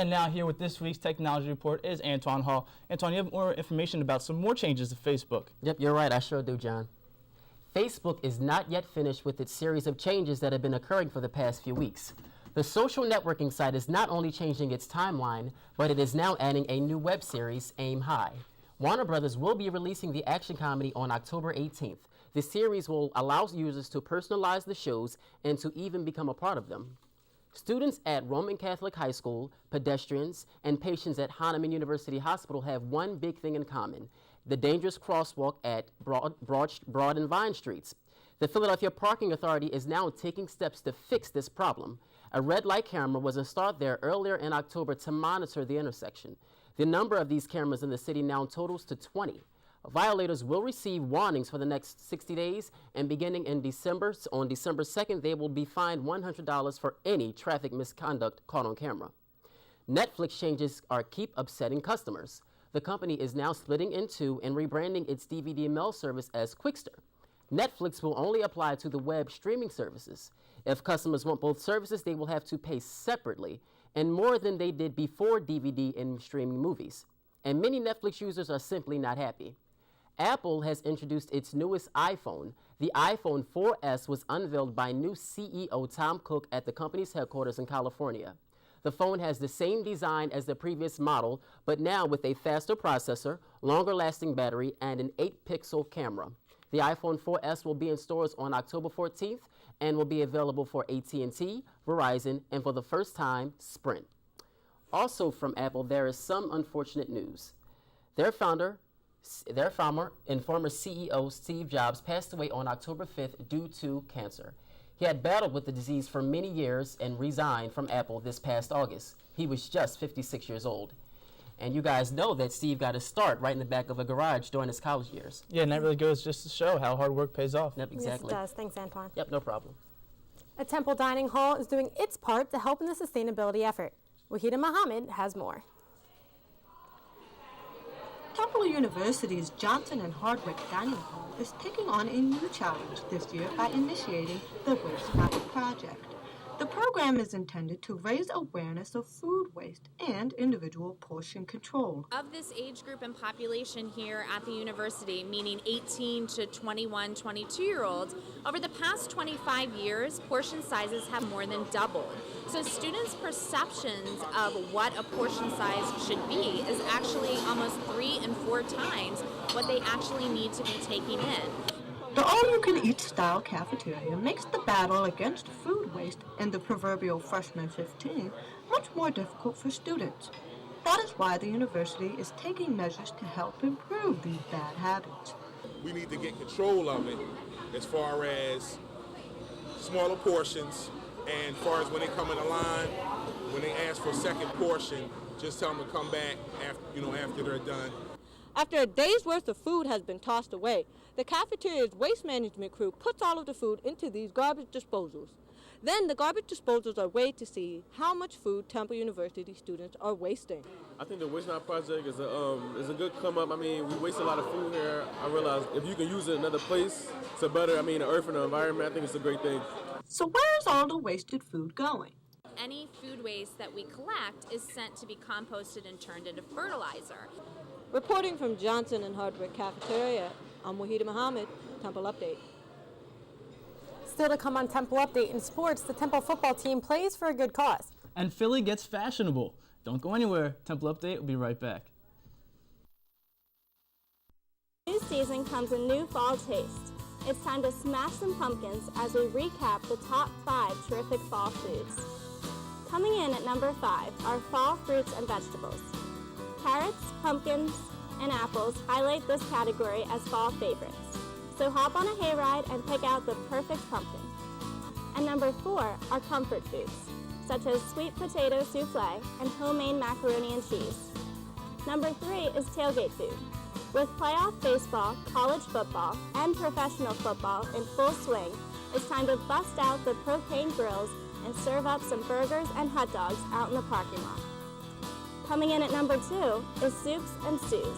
And now here with this week's Technology Report is Antoine Hall. Antoine, you have more information about some more changes to Facebook. Yep, you're right. I sure do, John. Facebook is not yet finished with its series of changes that have been occurring for the past few weeks. The social networking site is not only changing its timeline, but it is now adding a new web series, Aim High. Warner Brothers will be releasing the action comedy on October 18th. The series will allow users to personalize the shows and to even become a part of them. Students at Roman Catholic High School, pedestrians, and patients at Hahnemann University Hospital have one big thing in common: the dangerous crosswalk at Broad and Vine Streets. The Philadelphia Parking Authority is now taking steps to fix this problem. A red light camera was installed there earlier in October to monitor the intersection. The number of these cameras in the city now totals to 20. Violators will receive warnings for the next 60 days, and beginning in December, on December 2nd, they will be fined $100 for any traffic misconduct caught on camera. Netflix changes keep upsetting customers. The company is now splitting in two and rebranding its DVD mail service as Qwikster. Netflix will only apply to the web streaming services. If customers want both services, they will have to pay separately, and more than they did before DVD and streaming movies. And many Netflix users are simply not happy. Apple has introduced its newest iPhone. The iPhone 4S was unveiled by new CEO Tom Cook at the company's headquarters in California. The phone has the same design as the previous model, but now with a faster processor, longer-lasting battery, and an 8-pixel camera. The iPhone 4S will be in stores on October 14th and will be available for AT&T, Verizon, and for the first time, Sprint. Also from Apple, there is some unfortunate news. Their founder and former CEO Steve Jobs passed away on October 5th due to cancer. He had battled with the disease for many years and resigned from Apple this past August. He was just 56 years old. And you guys know that Steve got his start right in the back of a garage during his college years. Yeah, and that really goes just to show how hard work pays off. Yep, exactly. Yes, it does. Thanks, Antoine. Yep, no problem. A Temple Dining Hall is doing its part to help in the sustainability effort. Wahida Muhammad has more. Temple University's Johnson and Hardwick Dining Hall is taking on a new challenge this year by initiating the Waste Not Project. The program is intended to raise awareness of food waste and individual portion control. Of this age group and population here at the university, meaning 18 to 21, 22-year-olds, over the past 25 years, portion sizes have more than doubled. So students' perceptions of what a portion size should be is actually almost 3 and 4 times what they actually need to be taking in. The all-you-can-eat style cafeteria makes the battle against food waste in the proverbial freshman 15 much more difficult for students. That is why the university is taking measures to help improve these bad habits. We need to get control of it as far as smaller portions, and as far as when they come in the line, when they ask for a second portion, just tell them to come back after they're done. After a day's worth of food has been tossed away, the cafeteria's waste management crew puts all of the food into these garbage disposals. Then the garbage disposals are weighed to see how much food Temple University students are wasting. I think the Waste Not Project is a good come up. I mean, we waste a lot of food here. I realize if you can use it in another place to better, the earth and the environment, I think it's a great thing. So where is all the wasted food going? Any food waste that we collect is sent to be composted and turned into fertilizer. Reporting from Johnson and Hardwick Cafeteria, I'm Wahida Muhammad, Temple Update. Still to come on Temple Update in sports, the Temple football team plays for a good cause. And Philly gets fashionable. Don't go anywhere. Temple Update will be right back. New season comes a new fall taste. It's time to smash some pumpkins as we recap the top 5 terrific fall foods. Coming in at number 5 are fall fruits and vegetables. Carrots, pumpkins, and apples highlight this category as fall favorites. So hop on a hayride and pick out the perfect pumpkin. And number 4 are comfort foods, such as sweet potato souffle and homemade macaroni and cheese. Number 3 is tailgate food. With playoff baseball, college football, and professional football in full swing, it's time to bust out the propane grills and serve up some burgers and hot dogs out in the parking lot. Coming in at number 2 is soups and stews.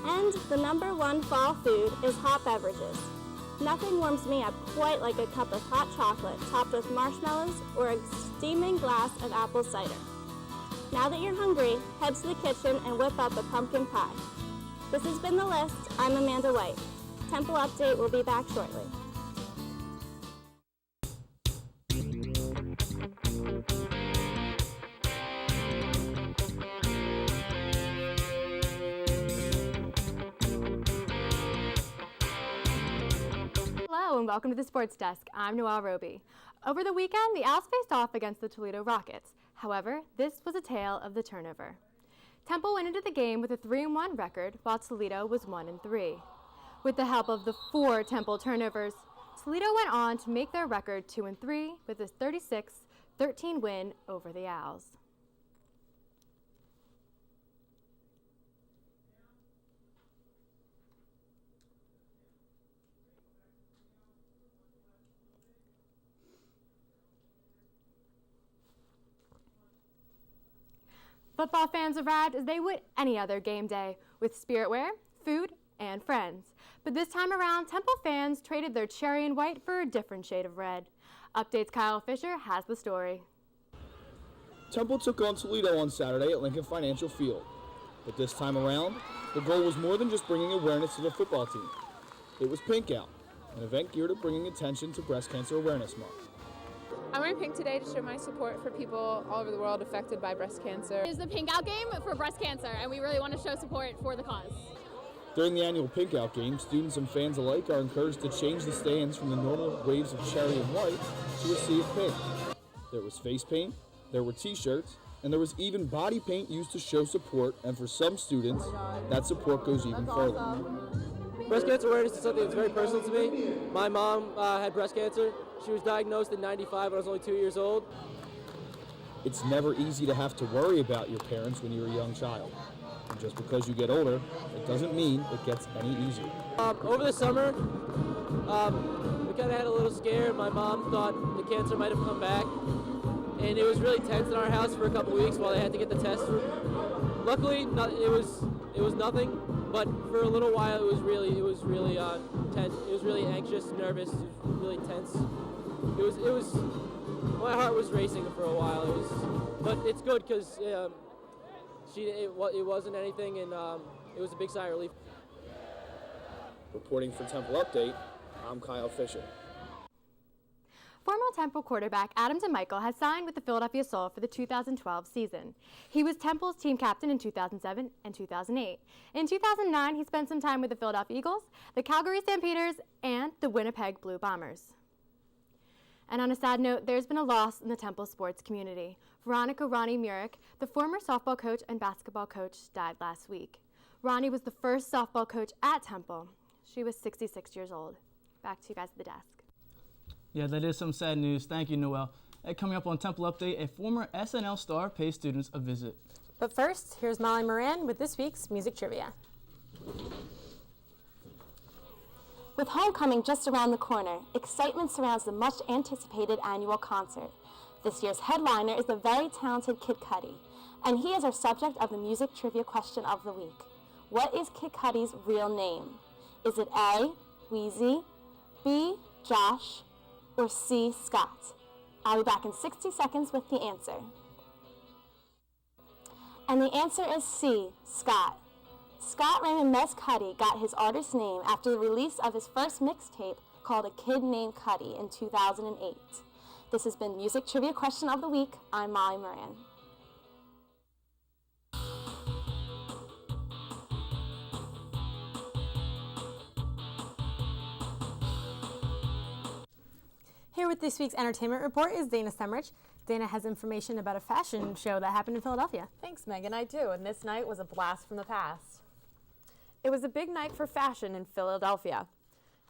And the number 1 fall food is hot beverages. Nothing warms me up quite like a cup of hot chocolate topped with marshmallows or a steaming glass of apple cider. Now that you're hungry, head to the kitchen and whip up a pumpkin pie. This has been The List. I'm Amanda White. Temple Update will be back shortly. Hello and welcome to the Sports Desk. I'm Noelle Roby. Over the weekend, the Owls faced off against the Toledo Rockets. However, this was a tale of the turnover. Temple went into the game with a 3-1 record, while Toledo was 1-3. With the help of the 4 Temple turnovers, Toledo went on to make their record 2-3 with a 36-13 win over the Owls. Football fans arrived as they would any other game day, with spiritware, food, and friends. But this time around, Temple fans traded their cherry and white for a different shade of red. Update's Kyle Fisher has the story. Temple took on Toledo on Saturday at Lincoln Financial Field. But this time around, the goal was more than just bringing awareness to the football team. It was Pink Out, an event geared at bringing attention to Breast Cancer Awareness Month. I'm wearing pink today to show my support for people all over the world affected by breast cancer. It's the Pink Out game for breast cancer, and we really want to show support for the cause. During the annual Pink Out game, students and fans alike are encouraged to change the stands from the normal waves of cherry and white to a sea of pink. There was face paint, there were t-shirts, and there was even body paint used to show support, and for some students, that support goes even further. Breast cancer awareness is something that's very personal to me. My mom had breast cancer. She was diagnosed in '95 when I was only 2 years old. It's never easy to have to worry about your parents when you're a young child. And just because you get older, it doesn't mean it gets any easier. Over the summer, we kind of had a little scare. My mom thought the cancer might have come back. And it was really tense in our house for a couple weeks while they had to get the test. Luckily, it was nothing. But for a little while, it was really tense. It was really anxious, nervous, it was really tense. My heart was racing for a while. But it's good because it wasn't anything, and it was a big sigh of relief. Reporting for Temple Update, I'm Kyle Fisher. Former Temple quarterback Adam DeMichael has signed with the Philadelphia Soul for the 2012 season. He was Temple's team captain in 2007 and 2008. In 2009, he spent some time with the Philadelphia Eagles, the Calgary Stampeders, and the Winnipeg Blue Bombers. And on a sad note, there's been a loss in the Temple sports community. Veronica Ronnie Murick, the former softball coach and basketball coach, died last week. Ronnie was the first softball coach at Temple. She was 66 years old. Back to you guys at the desk. Yeah, that is some sad news. Thank you, Noelle. Coming up on Temple Update, a former SNL star pays students a visit. But first, here's Molly Moran with this week's music trivia. With homecoming just around the corner, excitement surrounds the much-anticipated annual concert. This year's headliner is the very talented Kid Cudi, and he is our subject of the music trivia question of the week. What is Kid Cudi's real name? Is it A, Wheezy, B, Josh, or C, Scott? I'll be back in 60 seconds with the answer. And the answer is C, Scott. Scott Raymond Mez Cudi got his artist name after the release of his first mixtape called A Kid Named Cudi in 2008. This has been Music Trivia Question of the Week. I'm Molly Moran. Here with this week's entertainment report is Dana Semrich. Dana has information about a fashion show that happened in Philadelphia. Thanks, Megan. I do, and this night was a blast from the past. It was a big night for fashion in Philadelphia.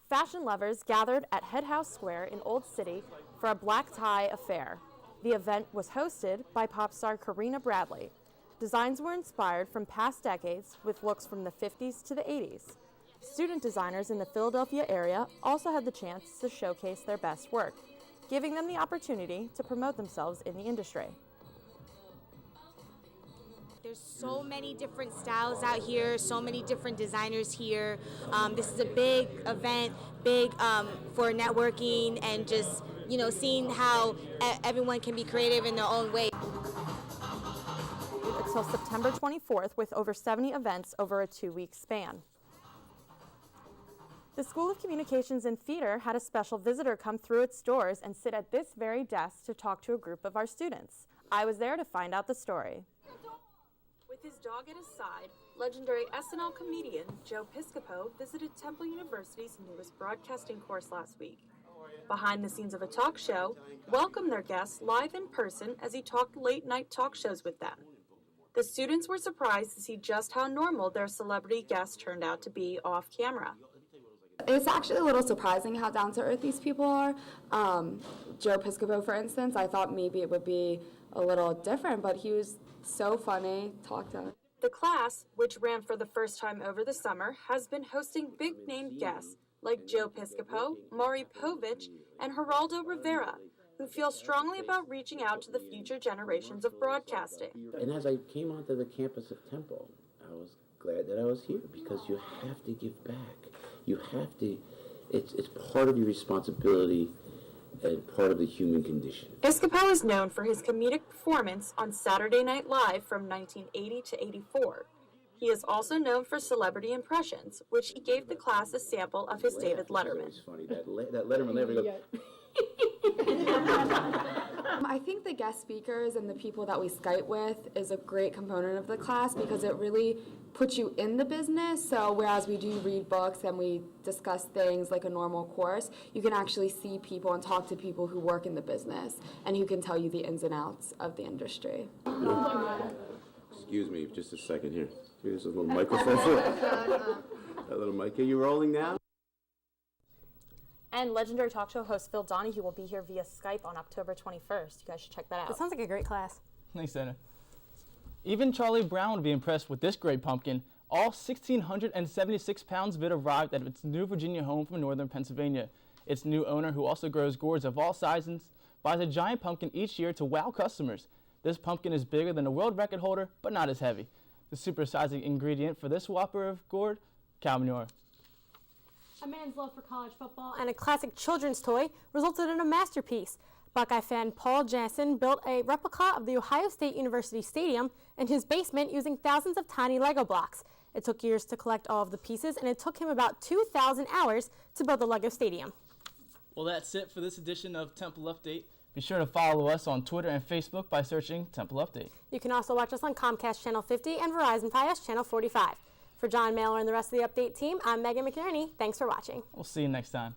Fashion lovers gathered at Head House Square in Old City for a black tie affair. The event was hosted by pop star Karina Bradley. Designs were inspired from past decades with looks from the 50s to the 80s. Student designers in the Philadelphia area also had the chance to showcase their best work, giving them the opportunity to promote themselves in the industry. There's so many different styles out here, so many different designers here. This is a big event, big for networking and just, seeing how everyone can be creative in their own way. until September 24th with over 70 events over a 2-week span. The School of Communications and Theater had a special visitor come through its doors and sit at this very desk to talk to a group of our students. I was there to find out the story. With his dog at his side, legendary SNL comedian Joe Piscopo visited Temple University's newest broadcasting course last week. Behind the scenes of a talk show, welcomed their guests live in person as he talked late-night talk shows with them. The students were surprised to see just how normal their celebrity guests turned out to be off camera. It's actually a little surprising how down-to-earth these people are. Joe Piscopo, for instance, I thought maybe it would be a little different, but he was so funny, talked to him. The class, which ran for the first time over the summer, has been hosting big-name guests like Joe Piscopo, Maury Povich, and Geraldo Rivera, who feel strongly about reaching out to the future generations of broadcasting. And as I came onto the campus of Temple, I was glad that I was here because you have to give back. You have to, it's part of your responsibility and part of the human condition. Piscopo is known for his comedic performance on Saturday Night Live from 1980 to 84. He is also known for celebrity impressions, which he gave the class a sample of his David Letterman. It's funny, that Letterman never goes... I think the guest speakers and the people that we Skype with is a great component of the class because it really puts you in the business. So whereas we do read books and we discuss things like a normal course, you can actually see people and talk to people who work in the business and who can tell you the ins and outs of the industry. Excuse me, just a second here. Here's a little microphone for it. A little mic. Are you rolling now? And legendary talk show host Phil Donahue will be here via Skype on October 21st. You guys should check that out. It sounds like a great class. Thanks, Dana. Even Charlie Brown would be impressed with this great pumpkin. All 1,676 pounds of it arrived at its new Virginia home from northern Pennsylvania. Its new owner, who also grows gourds of all sizes, buys a giant pumpkin each year to wow customers. This pumpkin is bigger than a world record holder, but not as heavy. The supersizing ingredient for this whopper of gourd, cow manure. A man's love for college football and a classic children's toy resulted in a masterpiece. Buckeye fan Paul Jansen built a replica of the Ohio State University Stadium in his basement using thousands of tiny Lego blocks. It took years to collect all of the pieces, and it took him about 2,000 hours to build the Lego Stadium. Well, that's it for this edition of Temple Update. Be sure to follow us on Twitter and Facebook by searching Temple Update. You can also watch us on Comcast Channel 50 and Verizon Fios Channel 45. For John Mailer and the rest of the Update team, I'm Megan McNerney. Thanks for watching. We'll see you next time.